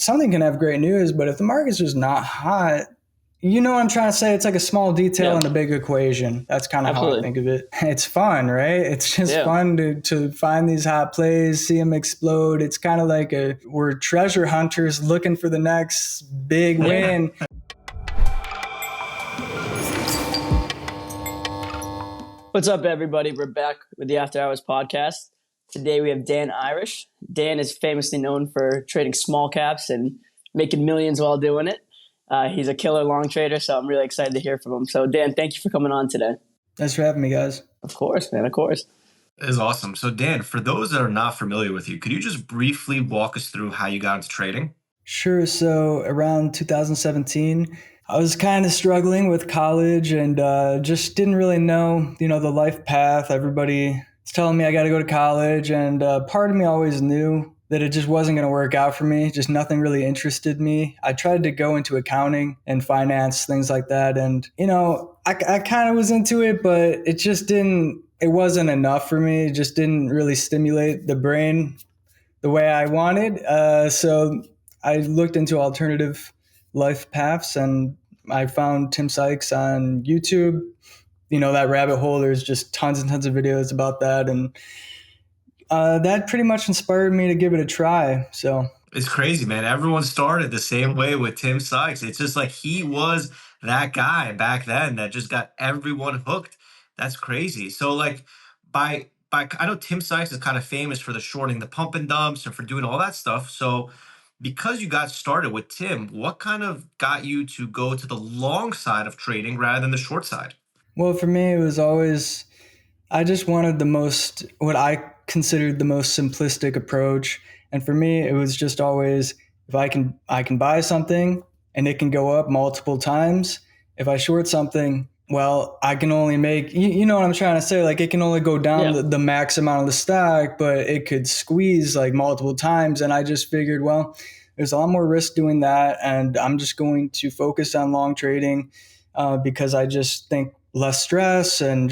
something can have great news, but if the market's just not hot, you know what I'm trying to say? It's like a small detail in a big equation. That's kind of how I think of it. It's fun, right? It's just fun to find these hot plays, see them explode. It's kind of like we're treasure hunters looking for the next big win. What's up, everybody? We're back with the After Hours podcast. Today we have Dan Irish. Dan is famously known for trading small caps and making millions while doing it. He's a killer long trader, so I'm really excited to hear from him. So, Dan, thank you for coming on today. Thanks for having me, guys. Of course, man. Of course. That is awesome. So, Dan, for those that are not familiar with you, could you just briefly walk us through how you got into trading? Sure. So, around 2017, I was kind of struggling with college and just didn't really know, the life path. Everybody was telling me I got to go to college, and part of me always knew that it just wasn't going to work out for me. Just nothing really interested me. I tried to go into accounting and finance, things like that. And, I kind of was into it, but it wasn't enough for me. It just didn't really stimulate the brain the way I wanted. So I looked into alternative life paths, and I found Tim Sykes on YouTube. That rabbit hole, there's just tons and tons of videos about that. And that pretty much inspired me to give it a try. So it's crazy, man. Everyone started the same way with Tim Sykes. It's just like he was that guy back then that just got everyone hooked. That's crazy. So like I know Tim Sykes is kind of famous for the shorting the pump and dumps and for doing all that stuff. So because you got started with Tim, what kind of got you to go to the long side of trading rather than the short side? Well, for me, it was always, I just wanted what I considered the most simplistic approach. And for me, it was just always, if I can buy something and it can go up multiple times. If I short something, well, I can only make, you know what I'm trying to say? Like it can only go down the max amount of the stock, but it could squeeze like multiple times. And I just figured, well, there's a lot more risk doing that. And I'm just going to focus on long trading because I just think less stress and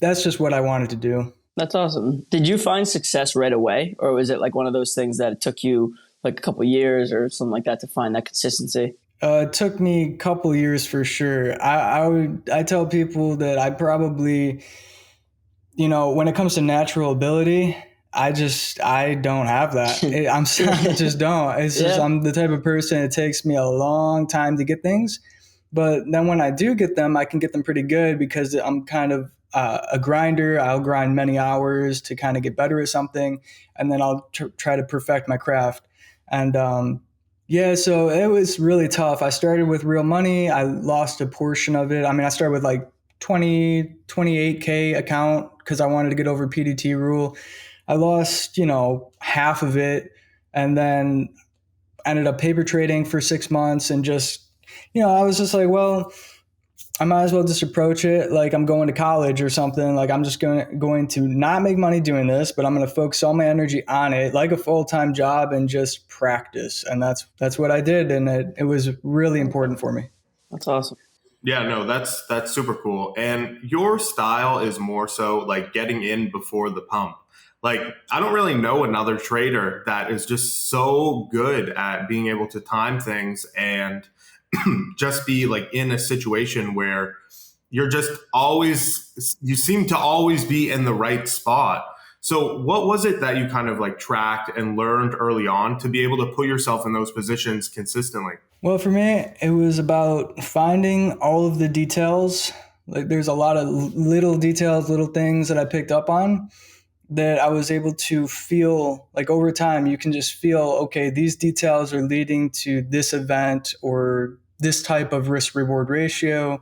that's just what I wanted to do. That's awesome. Did you find success right away, or was it like one of those things that it took you like a couple of years or something like that to find that consistency? It took me a couple of years for sure. I tell people that I probably, when it comes to natural ability, I don't have that. I just don't. It's just I'm the type of person, it takes me a long time to get things. But then when I do get them, I can get them pretty good because I'm kind of a grinder. I'll grind many hours to kind of get better at something, and then I'll try to perfect my craft. And so it was really tough. I started with real money. I lost a portion of it. I mean, I started with like 28K account because I wanted to get over PDT rule. I lost, half of it, and then ended up paper trading for 6 months and just, I was just like, well, I might as well just approach it like I'm going to college or something. Like I'm just going to not make money doing this, but I'm going to focus all my energy on it like a full-time job and just practice. And that's what I did. And it was really important for me. That's awesome. Yeah, no, that's super cool. And your style is more so like getting in before the pump. Like, I don't really know another trader that is just so good at being able to time things and just be like in a situation where you seem to always be in the right spot. So what was it that you kind of like tracked and learned early on to be able to put yourself in those positions consistently? Well, for me, it was about finding all of the details. Like there's a lot of little details, little things that I picked up on that I was able to feel like over time. You can just feel, okay, these details are leading to this event or this type of risk reward ratio.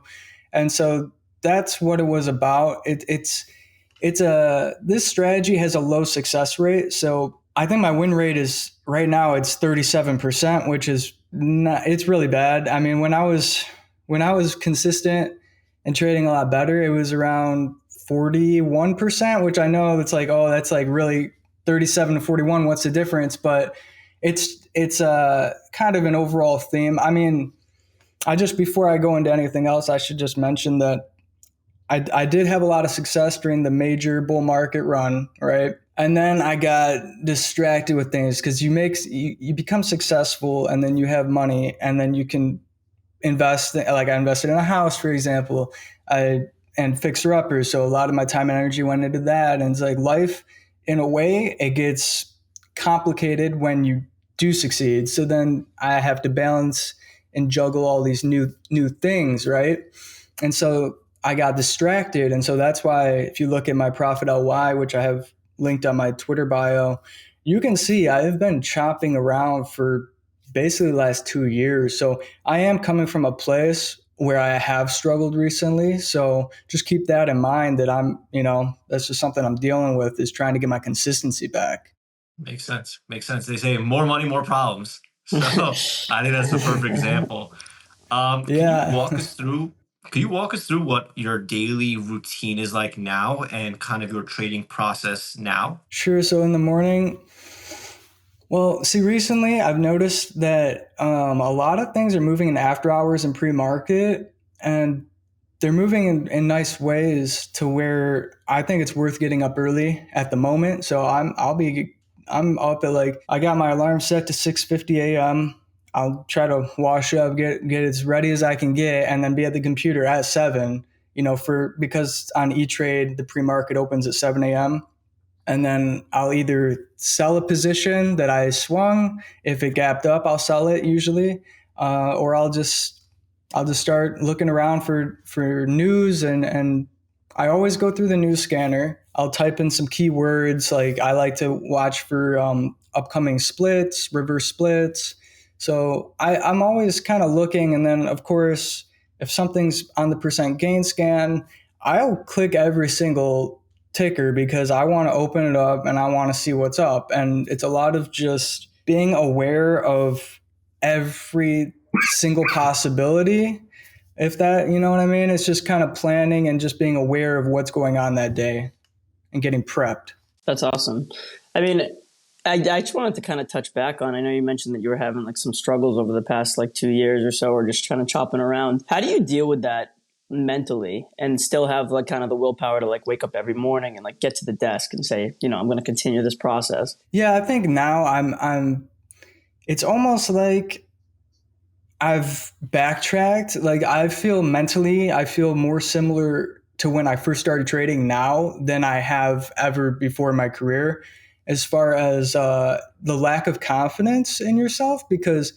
And so that's what it was about. This strategy has a low success rate. So I think my win rate is right now it's 37%, which is it's really bad. I mean, when I was consistent and trading a lot better, it was around 41%, which I know it's like, oh, that's like really 37 to 41. What's the difference? But it's kind of an overall theme. I mean, before I go into anything else, I should just mention that I did have a lot of success during the major bull market run, right? And then I got distracted with things because you become successful and then you have money and then you can invest. Like I invested in a house, for example, and fixer uppers. So a lot of my time and energy went into that. And it's like life, in a way, it gets complicated when you do succeed. So then I have to balance and juggle all these new things, right? And so I got distracted. And so that's why if you look at my Profit LY, which I have linked on my Twitter bio, you can see I've been chopping around for basically the last 2 years. So I am coming from a place where I have struggled recently. So just keep that in mind that that's just something I'm dealing with, is trying to get my consistency back. Makes sense. Makes sense. They say more money, more problems. So I think that's a perfect example. Can you Yeah. walk us through? Can you walk us through what your daily routine is like now and kind of your trading process now? Sure. So in the morning, well, see, recently I've noticed that a lot of things are moving in after hours and pre-market, and they're moving in nice ways to where I think it's worth getting up early at the moment. So I'm up at, like, I got my alarm set to 6:50 a.m. I'll try to wash up, get as ready as I can get, and then be at the computer at 7. Because on E-Trade the pre-market opens at 7 a.m. And then I'll either sell a position that I swung. If it gapped up, I'll sell it usually, or I'll just start looking around for news, and I always go through the news scanner. I'll type in some keywords, like I like to watch for upcoming splits, reverse splits. So I'm always kind of looking, and then of course, if something's on the percent gain scan, I'll click every single ticker because I want to open it up and I want to see what's up. And it's a lot of just being aware of every single possibility, if that, you know what I mean? It's just kind of planning and just being aware of what's going on that day and getting prepped. That's awesome. I mean, I just wanted to kind of touch back on, I know you mentioned that you were having like some struggles over the past like 2 years or so, or just kind of chopping around. How do you deal with that mentally and still have like kind of the willpower to like wake up every morning and like get to the desk and say, I'm going to continue this process? Yeah, I think now I'm it's almost like I've backtracked. Like I feel more similar to when I first started trading now than I have ever before in my career, as far as the lack of confidence in yourself, because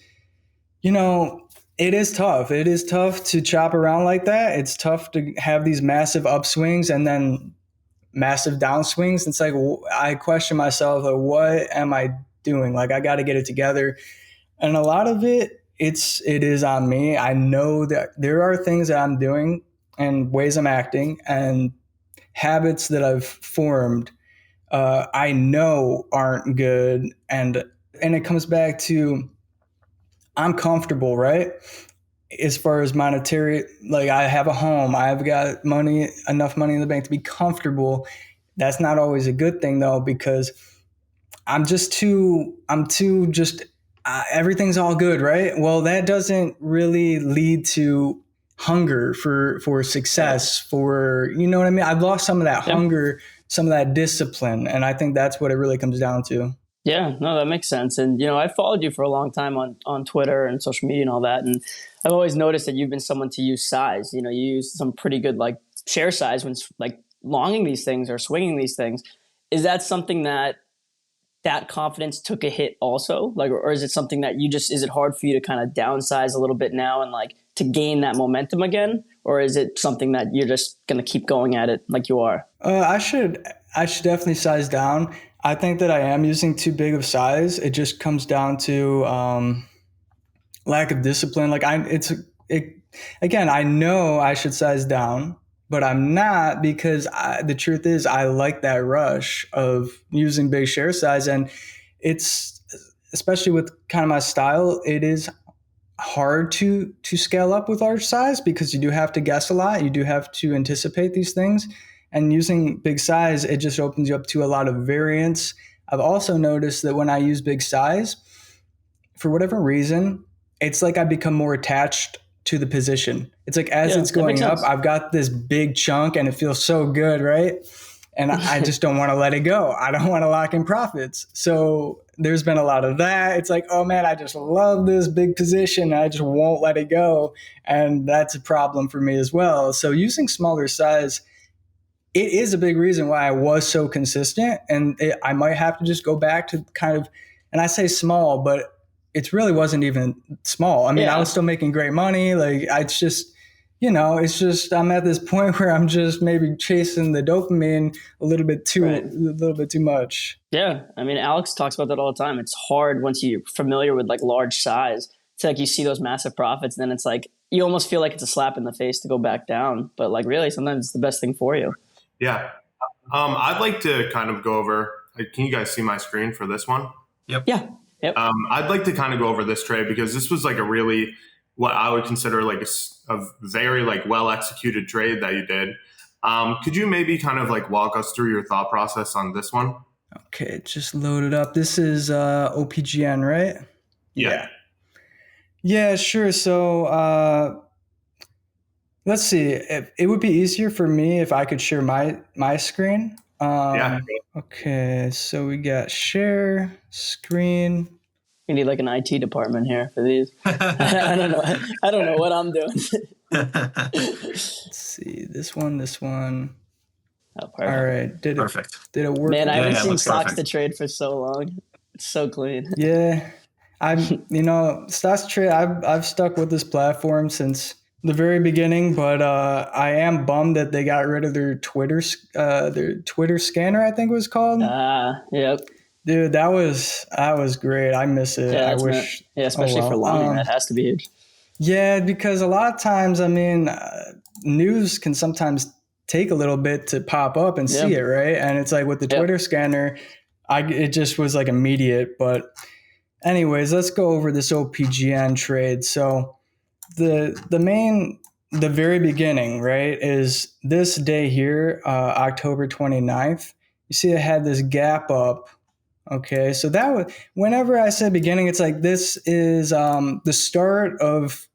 it is tough. It is tough to chop around like that. It's tough to have these massive upswings and then massive downswings. It's like I question myself, like, what am I doing? Like I got to get it together. And a lot of it is on me. I know that there are things that I'm doing and ways I'm acting and habits that I've formed, I know aren't good. And it comes back to, I'm comfortable, right? As far as monetary, like I have a home, I've got enough money in the bank to be comfortable. That's not always a good thing though, because I'm too everything's all good, right? Well, that doesn't really lead to hunger for success, for, you know what I mean? I've lost some of that hunger, some of that discipline. And I think that's what it really comes down to. Yeah, no, that makes sense. And, I followed you for a long time on Twitter and social media and all that. And I've always noticed that you've been someone to use size. You use some pretty good like share size when like longing these things or swinging these things. Is that something that confidence took a hit also? Like, or is it something that is it hard for you to kind of downsize a little bit now and like to gain that momentum again? Or is it something that you're just going to keep going at it like you are? I should definitely size down. I think that I am using too big of size. It just comes down to lack of discipline. Like again, I know I should size down, but I'm not, because the truth is I like that rush of using big share size. And it's, especially with kind of my style, it is hard to scale up with large size because you do have to guess a lot. You do have to anticipate these things. And using big size, it just opens you up to a lot of variance. I've also noticed that when I use big size, for whatever reason, it's like I become more attached to the position. It's like as it's going up, I've got this big chunk and it feels so good, right? and I just don't want to let it go. I don't want to lock in profits. So there's been a lot of that. It's like, oh man, I just love this big position. I just won't let it go. And that's a problem for me as well. So using smaller size, it is a big reason why I was so consistent. And I might have to just go back to kind of, and I say small, but it really wasn't even small. I mean, I was still making great money. Like it's just, it's just I'm at this point where I'm just maybe chasing the dopamine a little bit too much. Yeah, I mean, Alex talks about that all the time. It's hard once you're familiar with like large size. It's like you see those massive profits, and then it's like you almost feel like it's a slap in the face to go back down. But like really, sometimes it's the best thing for you. Yeah, I'd like to kind of go over. Can you guys see my screen for this one? Yep. Yeah. Yep. I'd like to kind of go over this trade because this was like a really what I would consider like a very like well executed trade that you did. Could you maybe kind of like walk us through your thought process on this one? Okay, just load it up. This is OPGN, right? Yeah, sure. So let's see. It would be easier for me if I could share my screen. Okay, so we got share screen. We need like an IT department here for these. I don't know. I don't know what I'm doing. Let's see. This one. Oh, perfect. All right. Did it work? Man, I haven't seen stocks to trade for so long. It's so clean. Yeah. Stocks to trade, I've stuck with this platform since the very beginning, but I am bummed that they got rid of their Twitter scanner, I think it was called. Yep. Dude, that was great. I miss it. Yeah, I wish. especially for longing, that has to be huge. Yeah, because a lot of times, I mean, news can sometimes take a little bit to pop up and see it, right? And it's like with the Twitter scanner, it just was like immediate. But anyways, let's go over this OPGN trade. So the very beginning, right, is this day here, October 29th. You see it had this gap up. Okay, so that was, whenever I said beginning, it's like this is the start of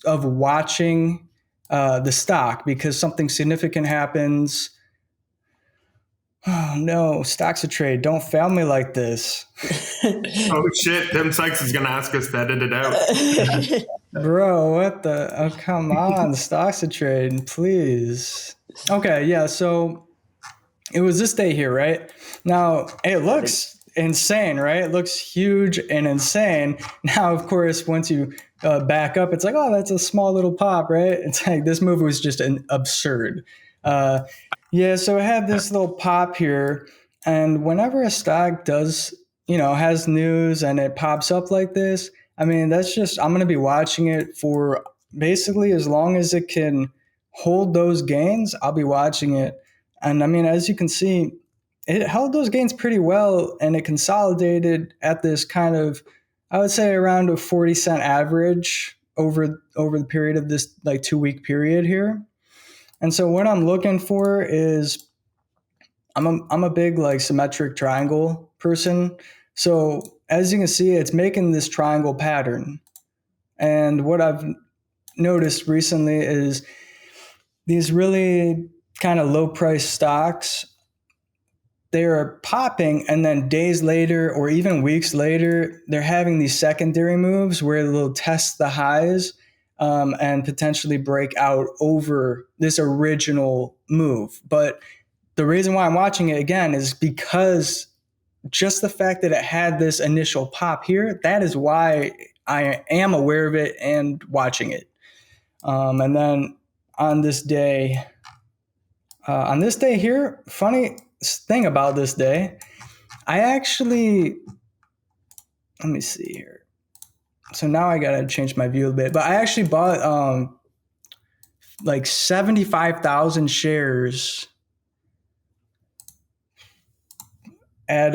watching the stock because something significant happens. Oh no, stocks to trade. Don't fail me like this. Oh shit, Tim Sykes is gonna ask us to edit it out. Bro, what the? Oh, come on, stocks to trade, please. Okay, yeah, so it was this day here, right? Now, it looks insane, right? It looks huge and insane. Now, of course, once you back up, it's like, oh, that's a small little pop, right? It's like this move was just an absurd. Yeah, so it had this little pop here, and whenever a stock does, has news and it pops up like this, I mean, I'm going to be watching it for basically as long as it can hold those gains. I'll be watching it. And I mean, as you can see, it held those gains pretty well, and it consolidated at this kind of, I would say, around a 40-cent average over the period of this like 2-week period here. And so what I'm looking for is, I'm a big like symmetric triangle person. So as you can see, it's making this triangle pattern. And what I've noticed recently is these really kind of low price stocks, they are popping, and then days later or even weeks later, they're having these secondary moves where they'll test the highs and potentially break out over this original move. But the reason why I'm watching it again is because just the fact that it had this initial pop here, that is why I am aware of it and watching it. And then on this day here, funny thing about this day, let me see here. So now I gotta change my view a bit, but I actually bought like 75,000 shares at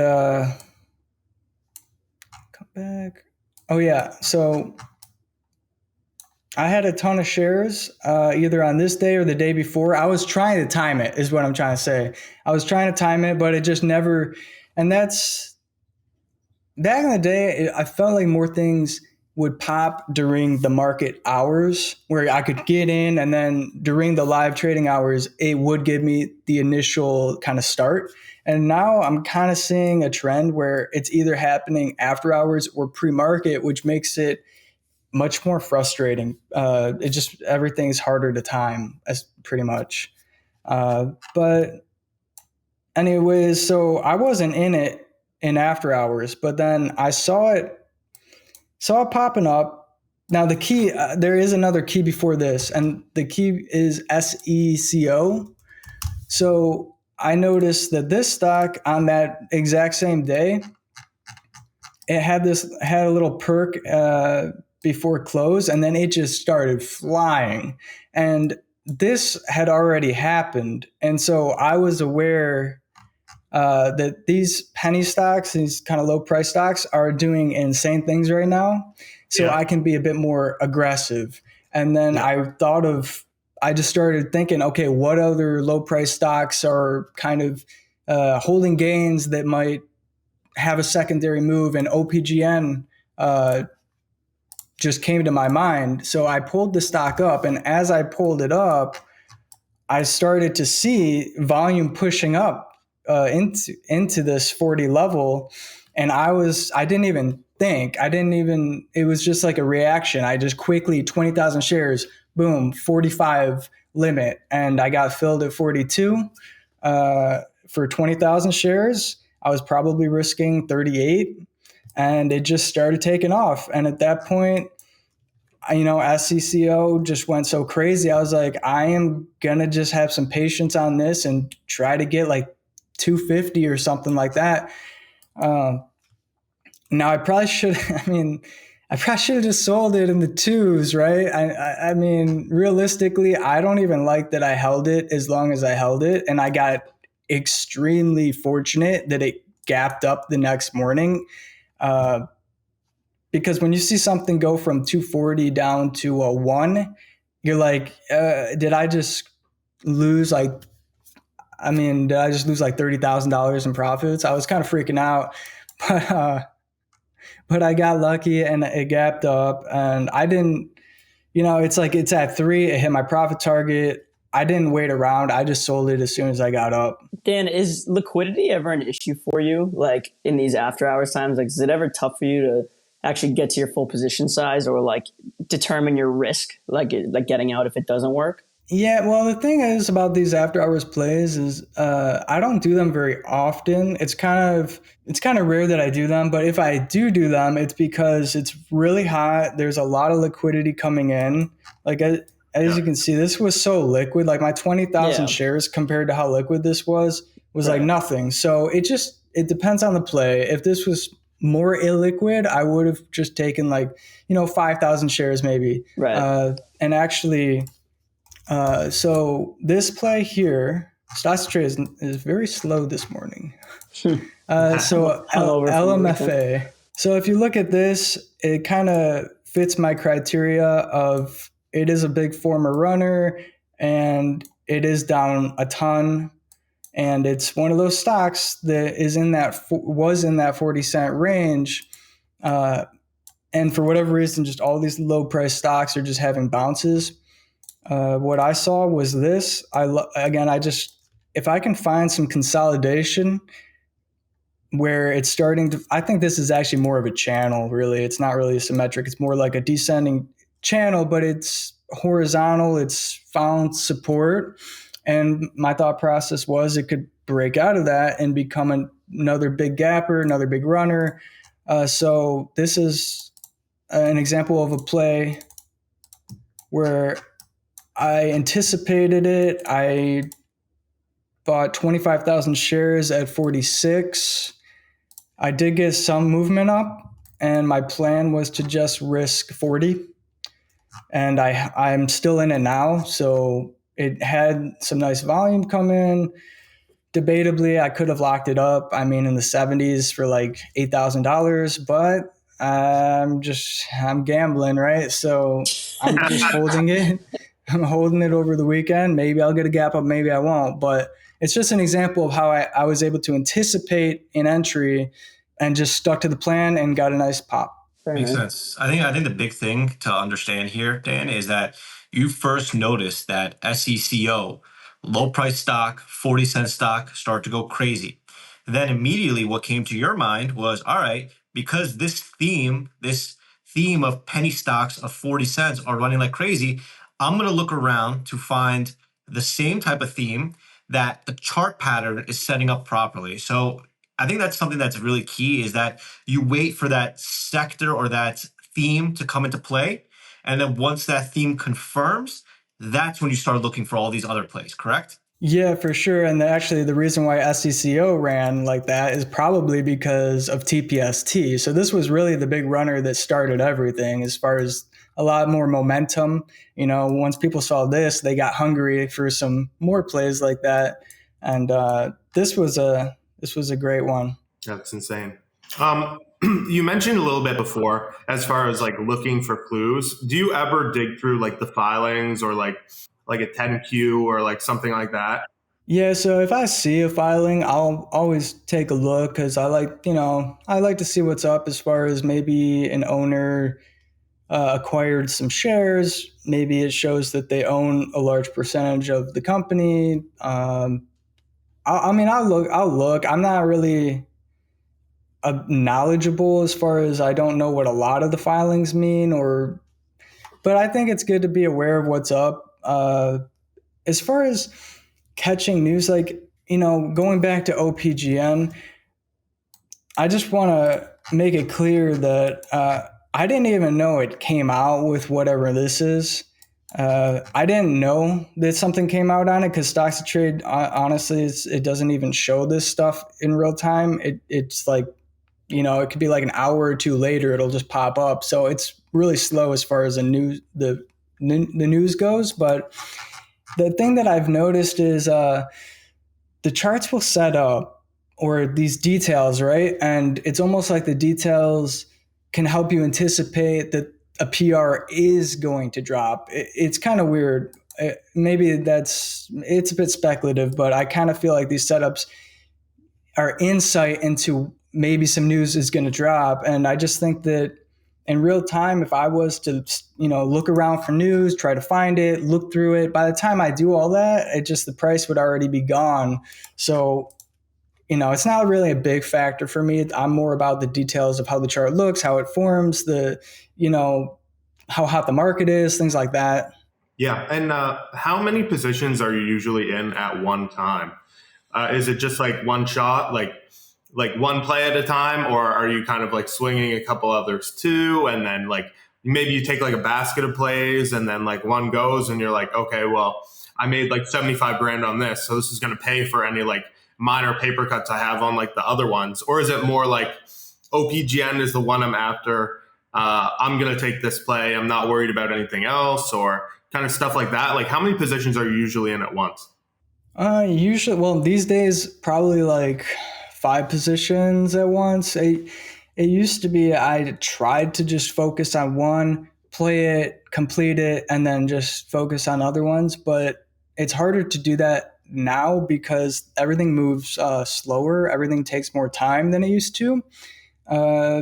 come back. Oh yeah, so I had a ton of shares either on this day or the day before. I was trying to time it, is what I'm trying to say. I was trying to time it, but it just never. And that's back in the day. I felt like more things would pop during the market hours where I could get in, and then during the live trading hours, it would give me the initial kind of start. And now I'm kind of seeing a trend where it's either happening after hours or pre-market, which makes it much more frustrating. It just, everything's harder to time, as pretty much. But anyways, so I wasn't in it in after hours, but then I saw it popping up. Now the key, there is another key before this, and the key is SECO. So I noticed that this stock on that exact same day, it had a little perk before close, and then it just started flying. And this had already happened. And so I was aware that these penny stocks, these kind of low price stocks, are doing insane things right now. So I can be a bit more aggressive. And then I just started thinking, okay, what other low price stocks are kind of holding gains that might have a secondary move? And OPGN just came to my mind. So I pulled the stock up, and as I pulled it up, I started to see volume pushing up into this 40 level. And I didn't even think, it was just like a reaction. I just quickly, 20,000 shares, boom, 45 limit. And I got filled at 42 for 20,000 shares. I was probably risking 38, and it just started taking off. And at that point, SCCO just went so crazy. I was like, I am going to just have some patience on this and try to get like 250 or something like that. Now I probably should have just sold it in the twos, right? I mean, realistically, I don't even like that I held it as long as I held it. And I got extremely fortunate that it gapped up the next morning. Because when you see something go from 240 down to a 1, you're like, did I just lose like $30,000 in profits? I was kind of freaking out, but I got lucky and it gapped up, and I didn't, it's like, it's at 3, it hit my profit target. I didn't wait around. I just sold it as soon as I got up. Dan, is liquidity ever an issue for you? Like in these after hours times, like is it ever tough for you to actually get to your full position size, or like determine your risk, like getting out if it doesn't work? Yeah, well, the thing is about these after hours plays is I don't do them very often. It's kind of rare that I do them, but if I do them, it's because it's really hot. There's a lot of liquidity coming in. Like as you can see, this was so liquid. Like my 20,000 shares compared to how liquid this was like nothing. So it depends on the play. If this was more illiquid, I would have just taken 5,000 shares maybe. Right. And actually, so this play here, stocks trade is very slow this morning. So LMFA. So if you look at this, it kind of fits my criteria of it is a big former runner and it is down a ton. And it's one of those stocks that was in that 40 cent range. And for whatever reason, just all these low price stocks are just having bounces. What I saw was this. If I can find some consolidation where it's starting to, I think this is actually more of a channel, really. It's not really symmetric. It's more like a descending channel, but it's horizontal. It's found support. And my thought process was it could break out of that and become another big gapper, another big runner. So this is an example of a play where I anticipated it. I bought 25,000 shares at 46. I did get some movement up, and my plan was to just risk 40. And I'm still in it now. So it had some nice volume come in. Debatably, I could have locked it up. I mean, in the 70s for like $8,000, but I'm gambling, right? So I'm just holding it. I'm holding it over the weekend. Maybe I'll get a gap up, maybe I won't. But it's just an example of how I was able to anticipate an entry and just stuck to the plan and got a nice pop. Very Makes nice. sense. I think the big thing to understand here, Dan, is that you first noticed that SECO, low price stock, 40-cent stock start to go crazy. Then immediately what came to your mind was, all right, because this theme of penny stocks of 40 cents are running like crazy, I'm gonna look around to find the same type of theme that the chart pattern is setting up properly. So I think that's something that's really key is that you wait for that sector or that theme to come into play. And then once that theme confirms, that's when you start looking for all these other plays, correct? Yeah, for sure. And actually, the reason why SECO ran like that is probably because of TPST. So this was really the big runner that started everything as far as a lot more momentum. Once people saw this, they got hungry for some more plays like that. And this was a great one. That's insane. You mentioned a little bit before, as far as like looking for clues. Do you ever dig through like the filings or like a 10Q or like something like that? Yeah, so if I see a filing, I'll always take a look because I like to see what's up as far as maybe an owner acquired some shares. Maybe it shows that they own a large percentage of the company. I mean, I'll look. I'll look. I'm not really knowledgeable as far as I don't know what a lot of the filings mean, but I think it's good to be aware of what's up. As far as catching news, like going back to OPGN, I just want to make it clear that I didn't even know it came out with whatever this is. I didn't know that something came out on it because stocks to trade, honestly, it doesn't even show this stuff in real time. It's like, it could be like an hour or two later, it'll just pop up. So it's really slow as far as the news goes. But the thing that I've noticed is the charts will set up or these details, right? And it's almost like the details can help you anticipate that a PR is going to drop. It's kind of weird. Maybe it's a bit speculative, but I kind of feel like these setups are insight into maybe some news is going to drop. And I just think that in real time, if I was to, look around for news, try to find it, look through it, by the time I do all that, the price would already be gone. So, it's not really a big factor for me. I'm more about the details of how the chart looks, how it forms, how hot the market is, things like that. Yeah. And how many positions are you usually in at one time? Is it just like one shot, like one play at a time, or are you kind of like swinging a couple others too, and then like maybe you take like a basket of plays, and then like one goes, and you're like, okay, well, I made like 75 grand on this, so this is going to pay for any like minor paper cuts I have on like the other ones, or is it more like OPGN is the one I'm after? I'm going to take this play. I'm not worried about anything else, or kind of stuff like that. Like, how many positions are you usually in at once? Usually, well, these days, probably like 5 positions at once. It used to be I tried to just focus on one, play it, complete it, and then just focus on other ones. But it's harder to do that now because everything moves slower. Everything takes more time than it used to.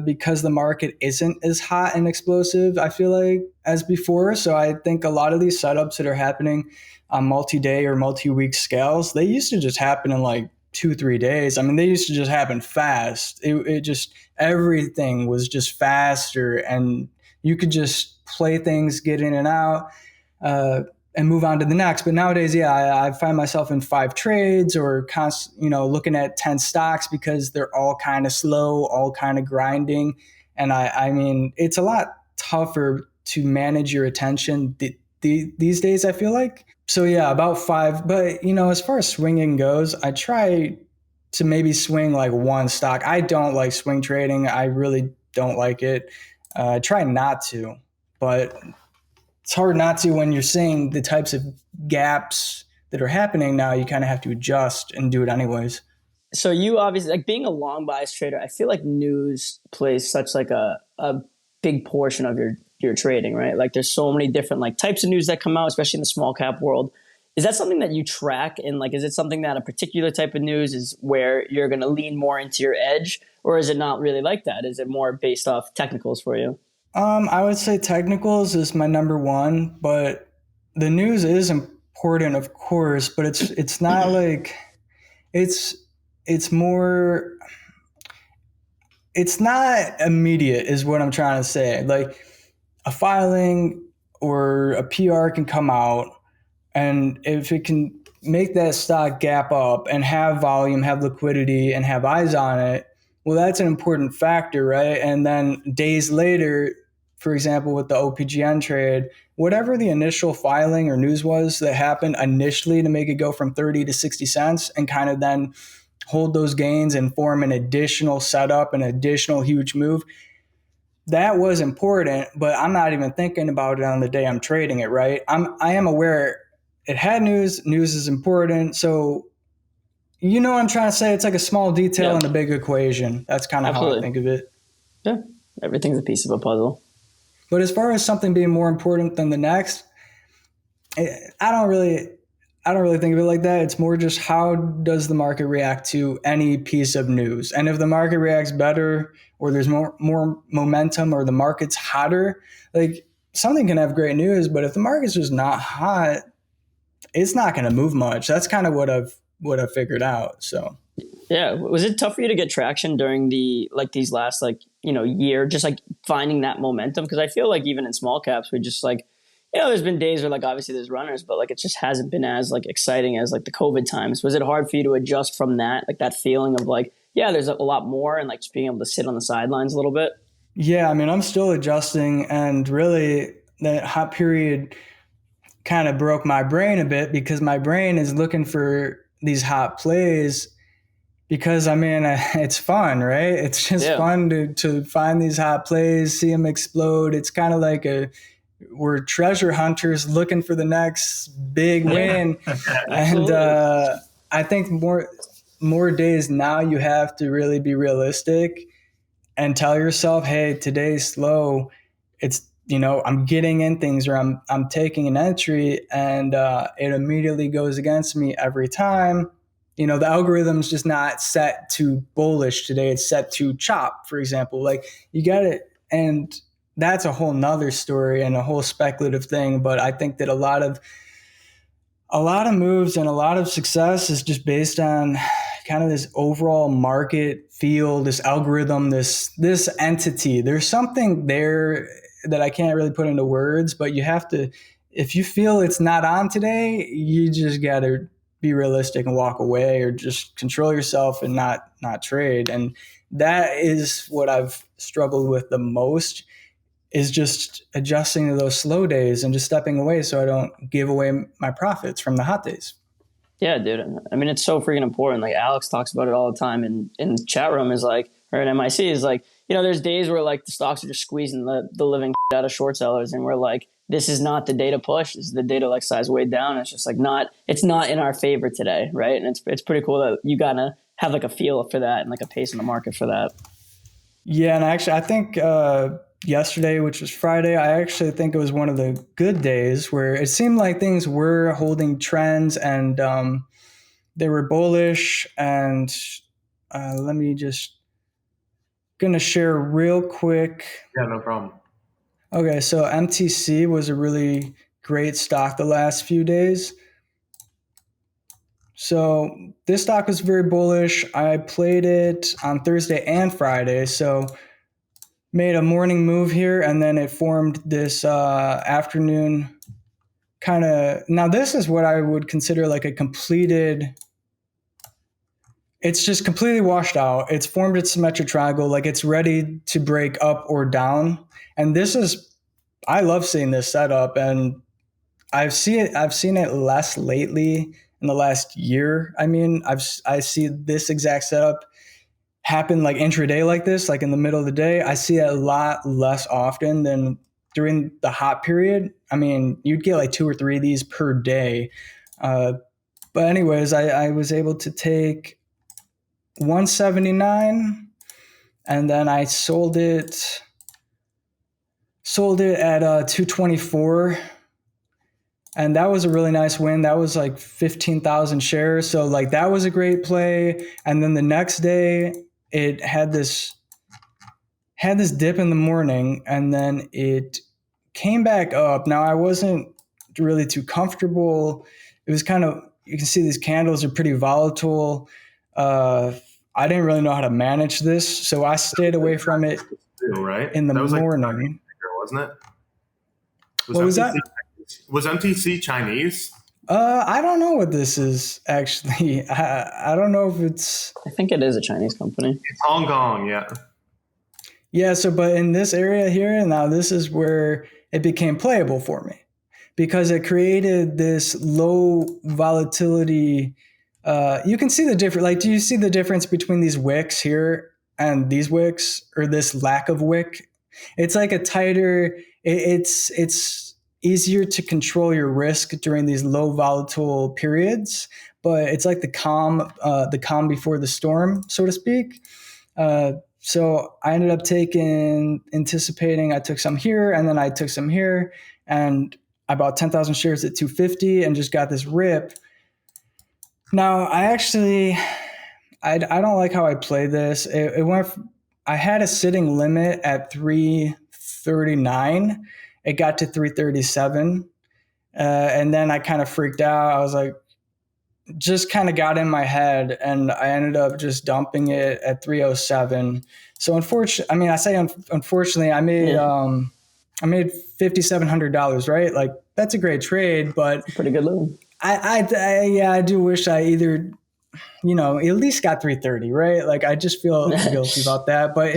Because the market isn't as hot and explosive, I feel like, as before. So I think a lot of these setups that are happening on multi-day or multi-week scales, they used to just happen in like 2-3 days. I mean, they used to just happen fast. It just, everything was just faster and you could just play things, get in and out, and move on to the next. But nowadays, yeah, I find myself in 5 trades or looking at 10 stocks because they're all kind of slow, all kind of grinding. And I mean, it's a lot tougher to manage your attention these days, I feel like. So yeah, about 5. But as far as swinging goes, I try to maybe swing like one stock. I don't like swing trading. I really don't like it. I try not to, but it's hard not to when you're seeing the types of gaps that are happening now. You kind of have to adjust and do it anyways. So you obviously, like, being a long bias trader, I feel like news plays such like a big portion of your trading, right? Like there's so many different like types of news that come out, especially in the small cap world. Is that something that you track? And like, is it something that a particular type of news is where you're going to lean more into your edge, or is it not really like that? Is it more based off technicals for you? I would say technicals is my number one, but the news is important, of course, but it's not like it's it's more it's not immediate is what I'm trying to say. Like a filing or a PR can come out, and if it can make that stock gap up and have volume, have liquidity, and have eyes on it, well, that's an important factor, right? And then days later, for example, with the OPGN trade, whatever the initial filing or news was that happened initially to make it go from 30 to 60 cents and kind of then hold those gains and form an additional setup, an additional huge move, that was important, but I'm not even thinking about it on the day I'm trading it, right? I am aware it had news. News is important. So you know what I'm trying to say? It's like a small detail in a big equation. That's kind of how I think of it. Yeah. Everything's a piece of a puzzle. But as far as something being more important than the next, I don't really think of it like that. It's more just how does the market react to any piece of news? And if the market reacts better, or there's more momentum, or the market's hotter, like something can have great news, but if the market's just not hot, it's not going to move much. That's kind of what I've figured out. So yeah, was it tough for you to get traction during these last year, just like finding that momentum? Because I feel like even in small caps, we just like, there's been days where like obviously there's runners, but like it just hasn't been as like exciting as like the COVID times. Was it hard for you to adjust from that, like that feeling of like, yeah, there's a lot more, and like just being able to sit on the sidelines a little bit? Yeah, I mean, I'm still adjusting, and really that hot period kind of broke my brain a bit because my brain is looking for these hot plays because, I mean, it's fun, right? It's just fun to find these hot plays, see them explode. It's kind of like we're treasure hunters looking for the next big win. And I think more days now you have to really be realistic and tell yourself, hey, today's slow. It's, I'm getting in things, or I'm taking an entry, and it immediately goes against me every time. The algorithm's just not set to bullish today. It's set to chop, for example. Like you got it. And that's a whole nother story and a whole speculative thing. But I think that a lot of moves and a lot of success is just based on kind of this overall market feel, this algorithm, this entity. There's something there that I can't really put into words, but you have to, if you feel it's not on today, you just got to be realistic and walk away, or just control yourself and not trade. And that is what I've struggled with the most, is just adjusting to those slow days and just stepping away so I don't give away my profits from the hot days. Yeah, dude. I mean, it's so freaking important. Like Alex talks about it all the time in chat room, is like, or in MIC is like, there's days where like the stocks are just squeezing the living out of short sellers, and we're like, this is not the day to push. This is the day to like size way down. It's just like it's not in our favor today, right? And it's pretty cool that you gotta have like a feel for that and like a pace in the market for that. Yeah, and actually, I think yesterday, which was Friday, I actually think it was one of the good days where it seemed like things were holding trends, and they were bullish. And let me just gonna share real quick. Yeah, no problem. Okay, so MTC was a really great stock the last few days. So this stock was very bullish. I played it on Thursday and Friday. So made a morning move here, and then it formed this afternoon kind of. Now this is what I would consider like a completed. It's just completely washed out. It's formed its symmetric triangle, like it's ready to break up or down. And I love seeing this setup, and I've seen it less lately in the last year. I mean, I see this exact setup happen like intraday like this, like in the middle of the day. I see it a lot less often than during the hot period. I mean, you'd get like 2 or 3 of these per day. But anyways, I was able to take 179, and then I sold it at 224. And that was a really nice win. That was like 15,000 shares. So like that was a great play. And then the next day it had this dip in the morning, and then it came back up. Now I wasn't really too comfortable. It was kind of, you can see these candles are pretty volatile. I didn't really know how to manage this, so I stayed away from it Right? in the That was like morning. wasn't it? What was that? Was MTC Chinese? I don't know what this is actually. I don't know if it's. I think it is a Chinese company. It's Hong Kong, yeah. Yeah, so but in this area here, now this is where it became playable for me, because it created this low volatility. You can see the difference. Like, do you see the difference between these wicks here and these wicks, or this lack of wick? It's like a tighter. It's easier to control your risk during these low volatile periods, but it's like the calm before the storm, so to speak. So I ended up anticipating, I took some here and then I took some here, and I bought 10,000 shares at 250 and just got this rip. Now I don't like how I play this. I had a sitting limit at 339. It got to 337. And then I kind of freaked out. I was like, just kind of got in my head, and I ended up just dumping it at 307. So unfortunately, unfortunately, I made $5,700, right? Like, that's a great trade, but Pretty good loan. I do wish I either, at least got 330, right? Like, I just feel guilty about that, but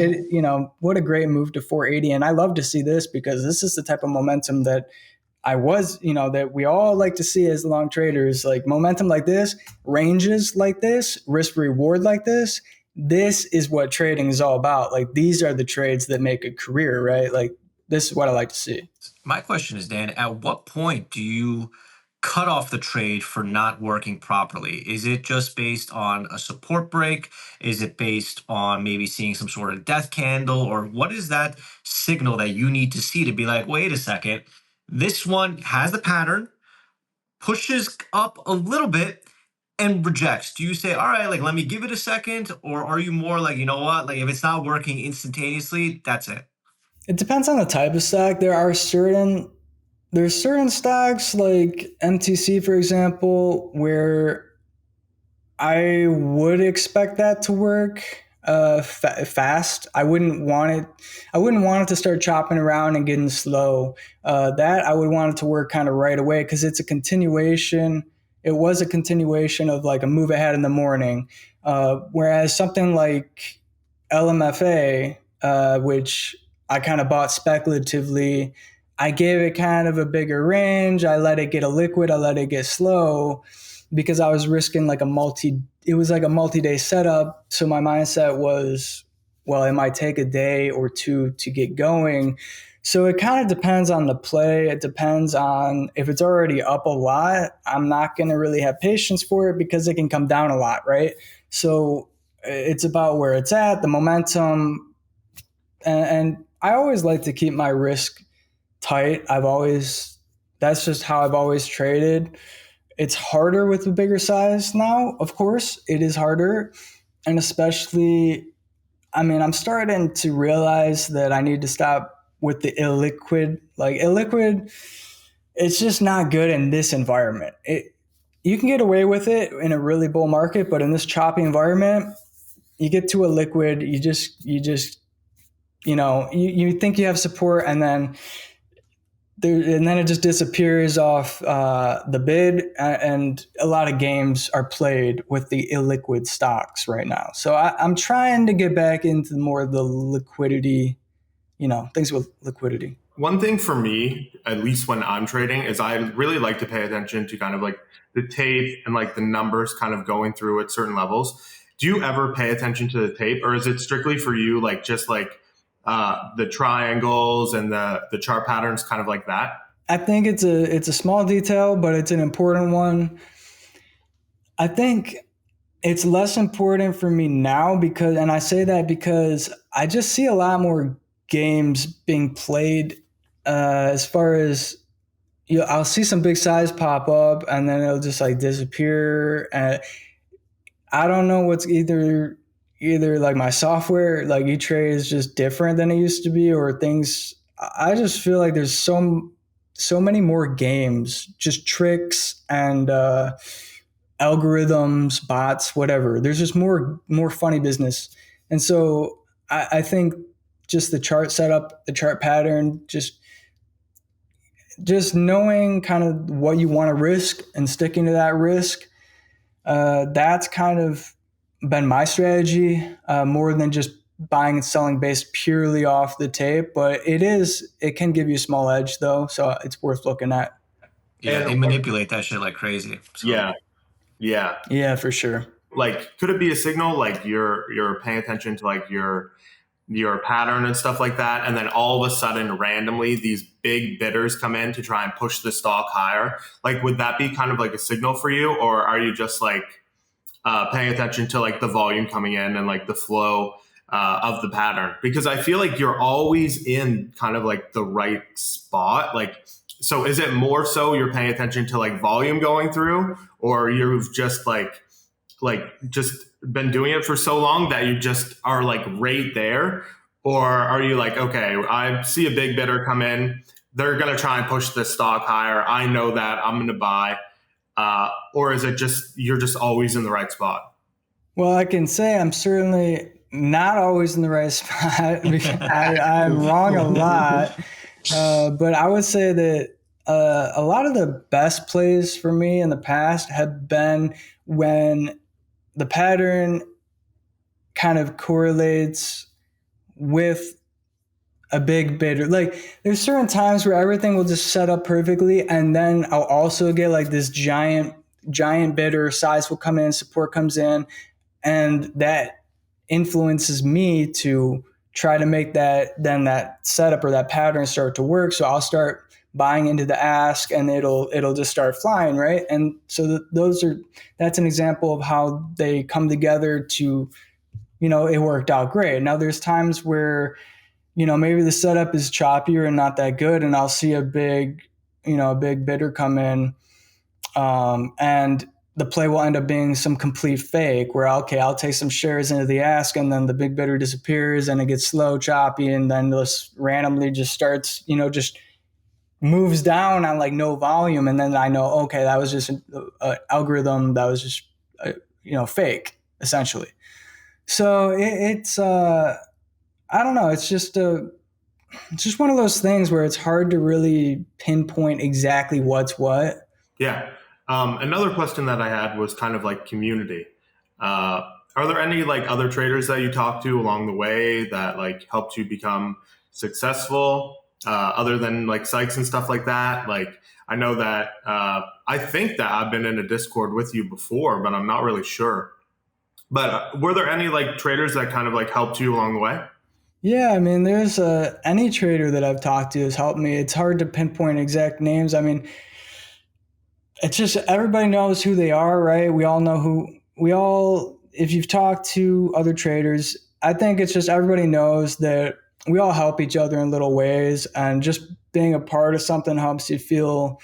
what a great move to 480. And I love to see this, because this is the type of momentum that that we all like to see as long traders. Like, momentum like this, ranges like this, risk reward like this. This is what trading is all about. Like, these are the trades that make a career, right? Like, this is what I like to see. My question is, Dan, at what point do you cut off the trade for not working properly? Is it just based on a support break? Is it based on maybe seeing some sort of death candle? Or what is that signal that you need to see to be like, wait a second, this one has the pattern, pushes up a little bit, and rejects? Do you say, all right, like, let me give it a second? Or are you more like, you know what, like, if it's not working instantaneously, that's it? It depends on the type of stock. There's certain stocks like MTC, for example, where I would expect that to work fast. I wouldn't want it to start chopping around and getting slow. That I would want it to work kind of right away, because it's a continuation. It was a continuation of like a move ahead in the morning. Whereas something like LMFA, which I kind of bought speculatively, I gave it kind of a bigger range. I let it get a liquid. I let it get slow, because I was risking like it was like a multi-day setup. So my mindset was, well, it might take a day or two to get going. So it kind of depends on the play. It depends on if it's already up a lot. I'm not going to really have patience for it, because it can come down a lot, right? So it's about where it's at, the momentum. And I always like to keep my risk tight. That's just how I've always traded. It's harder with a bigger size now, of course. It is harder. And especially, I'm starting to realize that I need to stop with the illiquid. Like, illiquid, it's just not good in this environment. You can get away with it in a really bull market, but in this choppy environment, you get to a liquid, you think you have support, and then it just disappears off the bid, and a lot of games are played with the illiquid stocks right now. So I'm trying to get back into more of the liquidity, things with liquidity. One thing for me, at least when I'm trading, is I really like to pay attention to kind of like the tape and like the numbers kind of going through at certain levels. Do you ever pay attention to the tape, or is it strictly for you like just like the triangles and the chart patterns, kind of like that? I think it's a small detail, but it's an important one. I think it's less important for me now, and I say that because I just see a lot more games being played as far as I'll see some big size pop up and then it'll just like disappear. And I don't know what's either like my software, like E-Trade is just different than it used to be, or things. I just feel like there's so many more games, just tricks and algorithms, bots, whatever. There's just more funny business, and so I think just the chart setup, the chart pattern, just knowing kind of what you want to risk and sticking to that risk. That's kind of been my strategy, more than just buying and selling based purely off the tape. But it can give you a small edge though, so it's worth looking at. Yeah, they And manipulate that shit like crazy. So yeah, yeah. Yeah, for sure. Like, could it be a signal like you're paying attention to like your pattern and stuff like that, and then all of a sudden randomly these big bidders come in to try and push the stock higher? Like, would that be kind of like a signal for you, or are you just like paying attention to like the volume coming in and like the flow of the pattern? Because I feel like you're always in kind of like the right spot. Like, so is it more so you're paying attention to like volume going through, or you've just just been doing it for so long that you just are like right there? Or are you like, okay, I see a big bidder come in, they're going to try and push the stock higher, I know that, I'm going to buy? Or is it just you're just always in the right spot? Well, I can say I'm certainly not always in the right spot. I'm wrong a lot. But I would say that a lot of the best plays for me in the past have been when the pattern kind of correlates with a big bidder. Like there's certain times where everything will just set up perfectly, and then I'll also get like this giant bidder, size will come in, support comes in, and that influences me to try to make that setup or that pattern start to work. So I'll start buying into the ask and it'll just start flying, right? And so that's an example of how they come together to, it worked out great. Now there's times where, maybe the setup is choppier and not that good, and I'll see a big bidder come in, and the play will end up being some complete fake where, okay, I'll take some shares into the ask and then the big bidder disappears and it gets slow, choppy, and then this randomly just starts, just moves down on like no volume. And then I know, okay, that was just an algorithm that was just, fake essentially. So it's, I don't know. It's just one of those things where it's hard to really pinpoint exactly what's what. Yeah. Another question that I had was kind of like community. Are there any like other traders that you talked to along the way that like helped you become successful, other than like Sykes and stuff like that? Like, I know that I think that I've been in a Discord with you before, but I'm not really sure. But were there any like traders that kind of like helped you along the way? Yeah, I mean, there's any trader that I've talked to has helped me. It's hard to pinpoint exact names. I mean, it's just everybody knows who they are, right? If you've talked to other traders, I think it's just everybody knows that we all help each other in little ways, and just being a part of something helps you feel,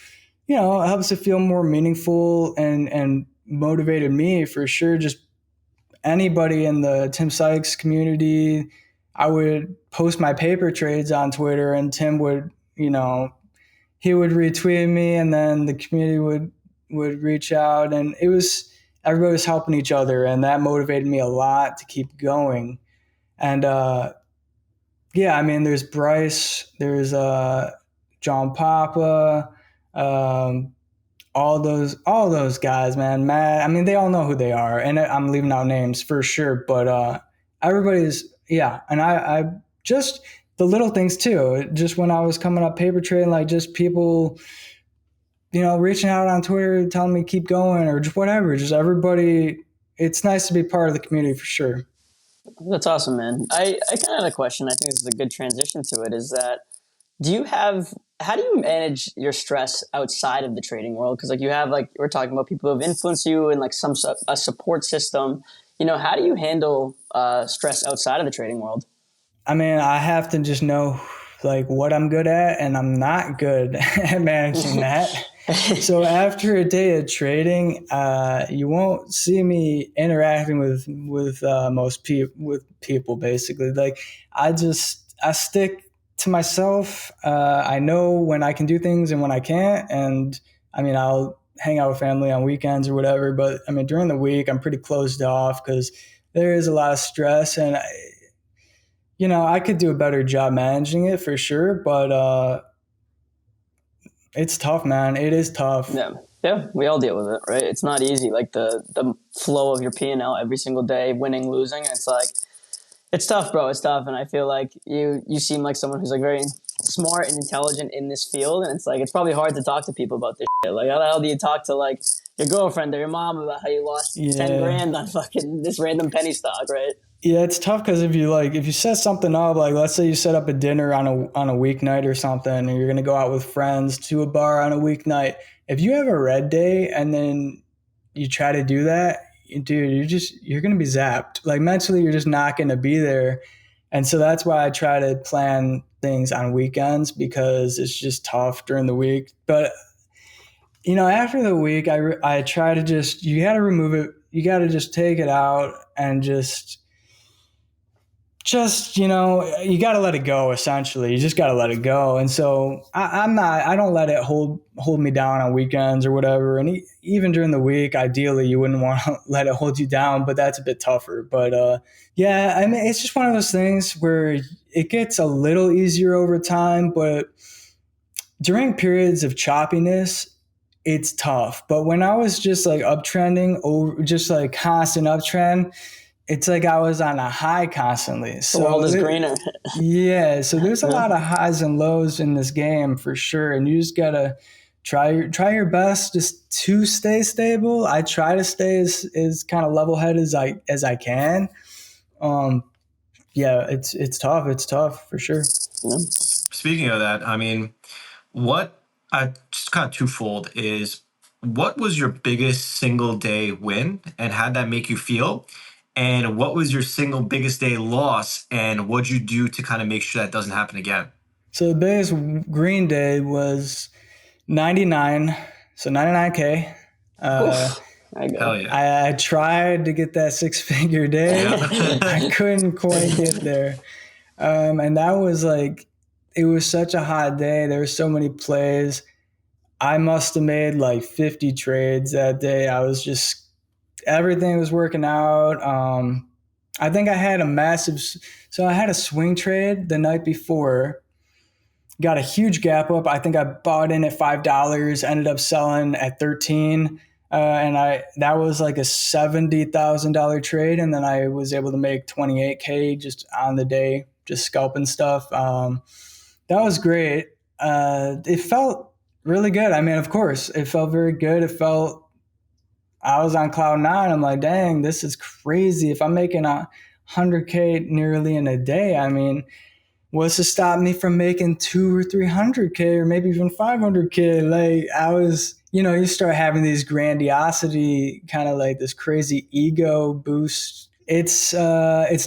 helps it feel more meaningful and motivated me for sure. Just anybody in the Tim Sykes community, I would post my paper trades on Twitter and Tim would, he would retweet me, and then the community would reach out, and everybody was helping each other, and that motivated me a lot to keep going. And yeah, I mean, there's Bryce, there's John Papa, all those guys, man. Matt, I mean, they all know who they are, and I'm leaving out names for sure, but everybody's, yeah. And I just the little things too. Just when I was coming up paper trading, like just people, reaching out on Twitter, telling me keep going or just whatever. Just everybody. It's nice to be part of the community for sure. That's awesome, man. I kind of had a question. I think this is a good transition to it. Is that how do you manage your stress outside of the trading world? Because like you have like we're talking about people who have influenced you and like a support system. How do you handle stress outside of the trading world? I mean, I have to just know like what I'm good at, and I'm not good at managing that. So after a day of trading, you won't see me interacting with people basically. Like I stick to myself. I know when I can do things and when I can't. And I mean, I'll hang out with family on weekends or whatever. But I mean, during the week, I'm pretty closed off because there is a lot of stress, and I could do a better job managing it for sure. But it's tough, man. It is tough. Yeah, we all deal with it, right? It's not easy. Like the flow of your P&L every single day, winning, losing. It's like, it's tough, bro. It's tough. And I feel like you seem like someone who's like very smart and intelligent in this field. And it's like, it's probably hard to talk to people about this shit. Like, how the hell do you talk to like your girlfriend or your mom about how you lost 10 grand on fucking this random penny stock, right? Yeah, it's tough because if you set something up, like let's say you set up a dinner on a weeknight or something, and you're gonna go out with friends to a bar on a weeknight. If you have a red day and then you try to do that, dude, you're gonna be zapped. Like mentally, you're just not gonna be there. And so that's why I try to plan things on weekends, because it's just tough during the week. But after the week, I try to you got to remove it. You got to just take it out and just you got to let it go. Essentially, you just got to let it go. And so I don't let it hold me down on weekends or whatever. And even during the week, ideally you wouldn't want to let it hold you down, but that's a bit tougher. But yeah, I mean, it's just one of those things where it gets a little easier over time, but during periods of choppiness, it's tough. But when I was just like uptrending, over just like constant uptrend, it's like I was on a high constantly. So the world is greener. Yeah. So there's a lot of highs and lows in this game for sure. And you just gotta try your best just to stay stable. I try to stay as kind of level headed as I can. Yeah, it's tough. It's tough for sure. Yeah. Speaking of that, I mean, what I just kind of twofold is, what was your biggest single day win and how'd that make you feel? And what was your single biggest day loss, and what'd you do to kind of make sure that doesn't happen again? So the biggest green day was 99. So 99K. Hell yeah. I tried to get that 6-figure day. I couldn't quite get there. And that was like, it was such a hot day. There were so many plays. I must have made like 50 trades that day. Everything was working out. I think I had I had a swing trade the night before, got a huge gap up. I think I bought in at $5, ended up selling at 13. And that was like a $70,000 trade. And then I was able to make 28K just on the day, just scalping stuff. That was great. It felt really good. I mean, of course, it felt very good. I was on cloud nine. I'm like, dang, this is crazy. If I'm making 100K nearly in a day, I mean, what's to stop me from making 200 or 300K or maybe even 500K? Like I was, you start having these grandiosity, kind of like this crazy ego boost. It's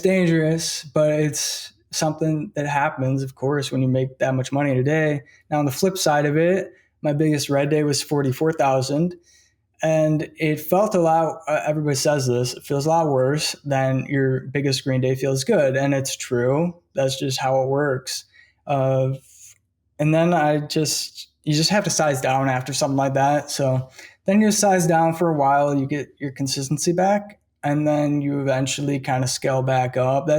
dangerous, but it's something that happens, of course, when you make that much money in a day. Now, on the flip side of it, my biggest red day was 44,000. And it felt a lot, everybody says this, it feels a lot worse than your biggest green day feels good. And it's true. That's just how it works. And then you just have to size down after something like that. So then you size down for a while, you get your consistency back, and then you eventually kind of scale back up.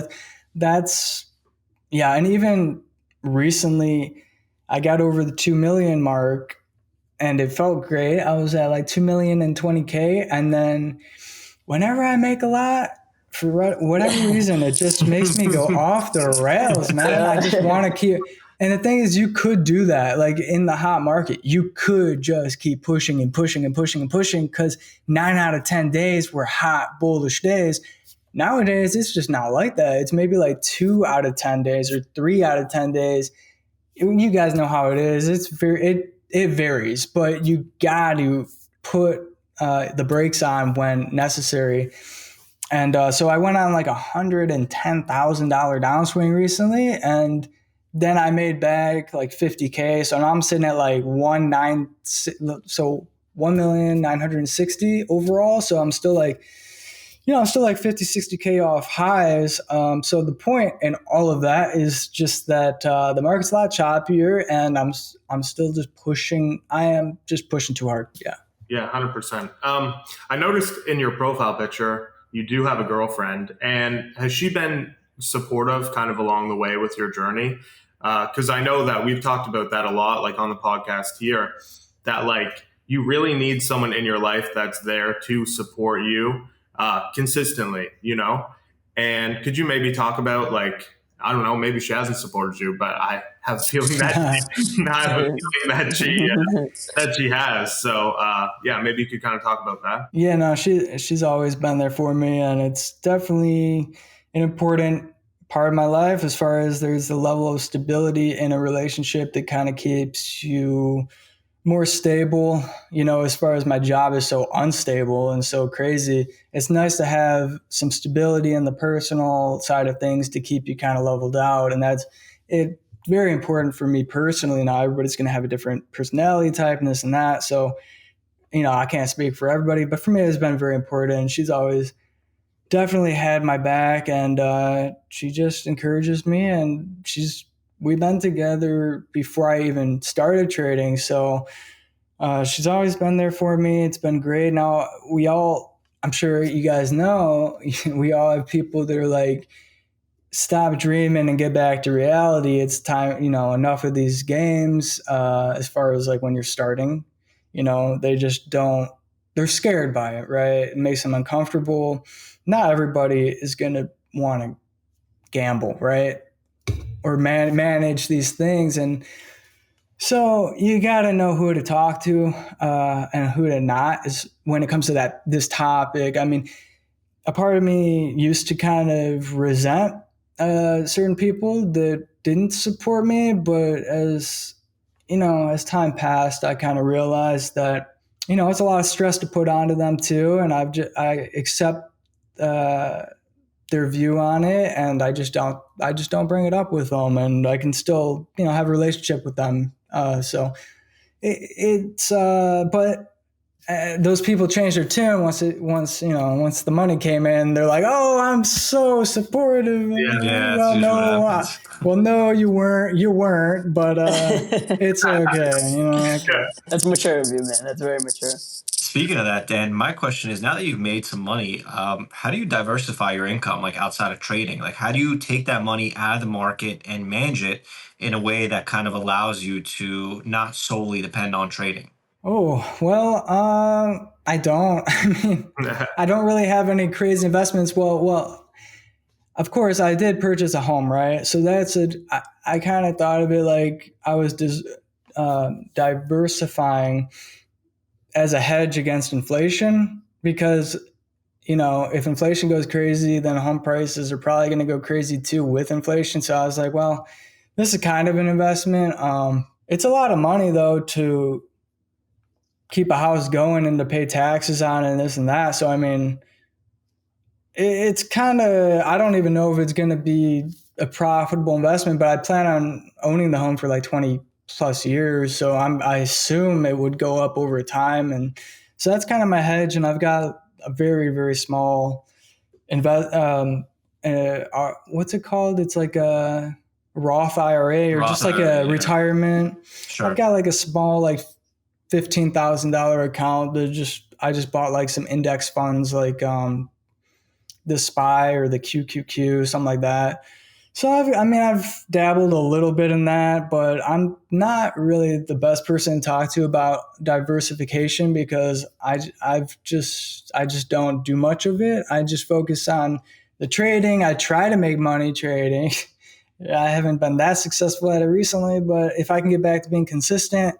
Yeah. And even recently, I got over the 2 million mark, and it felt great. I was at like 2,020K. And then whenever I make a lot, for whatever reason, it just makes me go off the rails, man. I just want to keep. And the thing is, you could do that. Like in the hot market, you could just keep pushing and pushing and pushing and pushing, because 9 out of 10 days were hot, bullish days. Nowadays, it's just not like that. It's maybe like 2 out of 10 days or 3 out of 10 days. You guys know how it is. It varies, but you got to put the brakes on when necessary. And so I went on like $110,000 downswing recently, and then I made back like 50K. So now I'm sitting at like 1,960 overall. So I'm still like, I'm still like 50, 60K off highs. So the point in all of that is just that the market's a lot choppier, and I'm still just pushing. I am just pushing too hard. Yeah. Yeah, 100%. I noticed in your profile picture, you do have a girlfriend. And has she been supportive kind of along the way with your journey? Because I know that we've talked about that a lot, like on the podcast here, that like you really need someone in your life that's there to support you consistently, And could you maybe talk about like, I don't know, maybe she hasn't supported you, but I have a feeling that that she has. So yeah, maybe you could kind of talk about that. Yeah, no, she's always been there for me, and it's definitely an important part of my life as far as there's a level of stability in a relationship that kind of keeps you more stable. As far as my job is so unstable and so crazy, it's nice to have some stability in the personal side of things to keep you kind of leveled out. And that's it. Very important for me personally. Now everybody's going to have a different personality type and this and that. So, I can't speak for everybody, but for me, it's been very important. She's always definitely had my back, and she just encourages me, and we've been together before I even started trading. So she's always been there for me. It's been great. Now I'm sure you guys know, we all have people that are like, stop dreaming and get back to reality. It's time, enough of these games. As far as like when you're starting, they just they're scared by it, right? It makes them uncomfortable. Not everybody is going to want to gamble, right? Or manage these things. And so you got to know who to talk to and who to not is when it comes to this topic. I mean, a part of me used to kind of resent certain people that didn't support me, but as time passed, I kind of realized that it's a lot of stress to put onto them too, and I accept their view on it, and I just don't bring it up with them, and I can still have a relationship with them. So but those people changed their tune once the money came in. They're like, "Oh, I'm so supportive." Well, no, you weren't, but it's okay. That's mature of you, man. That's very mature. Speaking of that, Dan, my question is, now that you've made some money, how do you diversify your income, like outside of trading? Like, how do you take that money out of the market and manage it in a way that kind of allows you to not solely depend on trading? Oh, well, I don't. I mean, I don't really have any crazy investments. Well, of course, I did purchase a home, right? So I kind of thought of it like I was diversifying as a hedge against inflation, because, if inflation goes crazy, then home prices are probably going to go crazy too with inflation. So I was like, well, this is kind of an investment. It's a lot of money though to keep a house going and to pay taxes on it and this and that. So, I mean, it's kind of, I don't even know if it's going to be a profitable investment, but I plan on owning the home for like 20 plus years. So I assume it would go up over time. And so that's kind of my hedge. And I've got a very, very small what's it called? It's like a Roth IRA or just like a retirement. Sure. I've got like a small, like $15,000 account that I just bought like some index funds, like the SPY or the QQQ, something like that. So I've dabbled a little bit in that, but I'm not really the best person to talk to about diversification because I just don't do much of it. I just focus on the trading. I try to make money trading. I haven't been that successful at it recently, but if I can get back to being consistent,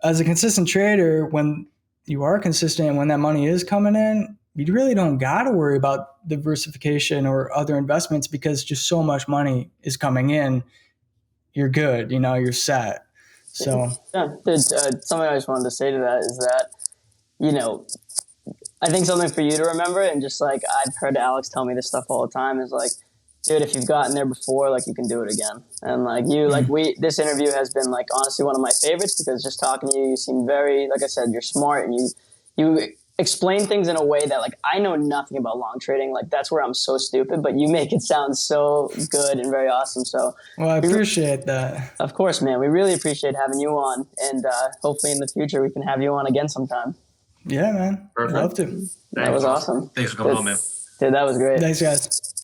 as a consistent trader, when you are consistent, when that money is coming in, you really don't got to worry about diversification or other investments because just so much money is coming in. You're good, you're set. So yeah, something I just wanted to say to that is that, I think something for you to remember, and just like I've heard Alex tell me this stuff all the time, is like dude, if you've gotten there before, like you can do it again. And like this interview has been like honestly one of my favorites because just talking to you, you seem very, like I said, you're smart and you explain things in a way that like I know nothing about long trading. Like that's where I'm so stupid, but you make it sound so good and very awesome. So, Well, I appreciate that. of course, man, we really appreciate having you on, and hopefully in the future we can have you on again sometime. Yeah, man. Perfect. Love to. That was awesome. Thanks for coming on, man. Dude, that was great. Thanks, guys.